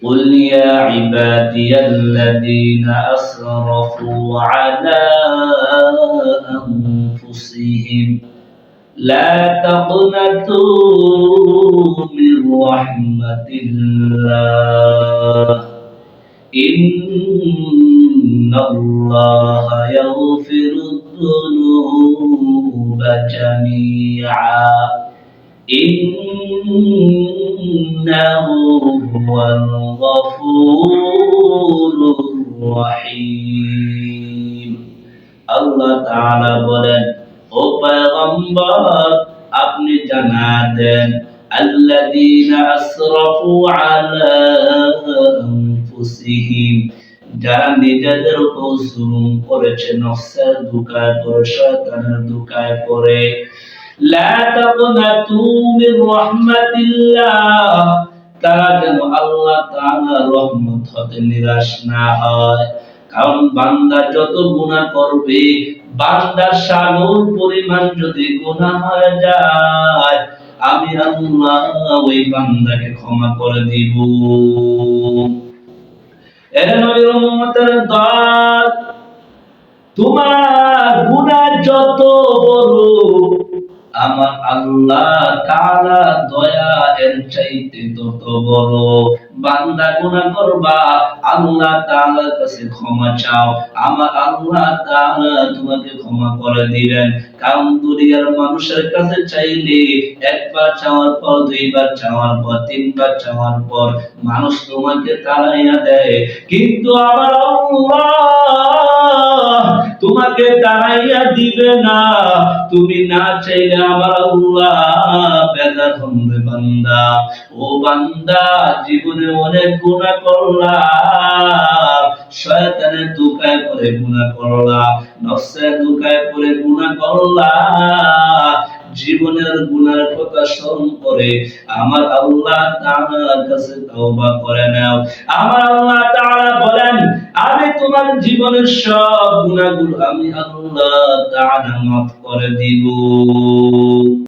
قل يا عبادي الذين أسرفوا على أنفسهم لا تقنطوا من رحمة الله إن الله يغفر الذنوب جميعا إنه هو الغفور الرحيم আল্লাহ তাআলা বলেন, ও পয়গম্বর, আপনি জানা দেন আল্লাযীনা আসরাফু আলা আনফুসিহিম, যারা নিজেদের উপর জুলুম করেছে, নফসের ধোঁকায় পড়ে, শয়তানের ধোঁকায় পড়ে। লা তাকনাতু মির রাহমাতিল্লাহ, তারা যেন আল্লাহ তাআলার রহমত হতে নিরাশ না হয়। কারণ বান্দা যত গুনাহ করবে, বান্দার সাগর পরিমাণ যদি গুনাহ হয়ে যায়, আমি আল্লাহ ওই বান্দাকে ক্ষমা করে দিব। এর নবীর উম্মতের দল, তোমার গুনাহ যত বড়, আমার আল্লাহ তাআলা দয়া এর চাইতে তত বড়। বান্দা গুনাহ করবা, আল্লাহ তাআলার কাছে ক্ষমা চাও, আমার আল্লাহ তাআলা তোমাকে ক্ষমা করে দিবেন। কারণ দুনিয়ার মানুষের কাছে চাইলে একবার চাওয়ার পর, দুইবার চাওয়ার পর, তিনবার চাওয়ার পর মানুষ তোমাকে তাড়াইয়া দেয়, কিন্তু আমার আল্লাহ তোমাকে তাড়াইয়া দিবে না। তুমি না চাইলে আমার আল্লাহ বেজার হবে বান্দা। ও বান্দা, জীবনে অনেক গুনাহ করলা, শয়তানের ধোঁকায় পড়ে গুনাহ করলা, নফসের ধোঁকায় পড়ে গুনাহ করলা। জীবনের গুনাহের কথা স্মরণ করে আমার আল্লাহ তাআলার কাছে তওবা করে নাও। আমার আল্লাহ তাআলা বলেন, আমি তোমার জীবনের সব গুনাহগুলো আমি আল্লাহ তাআলা মাফ করে দিব।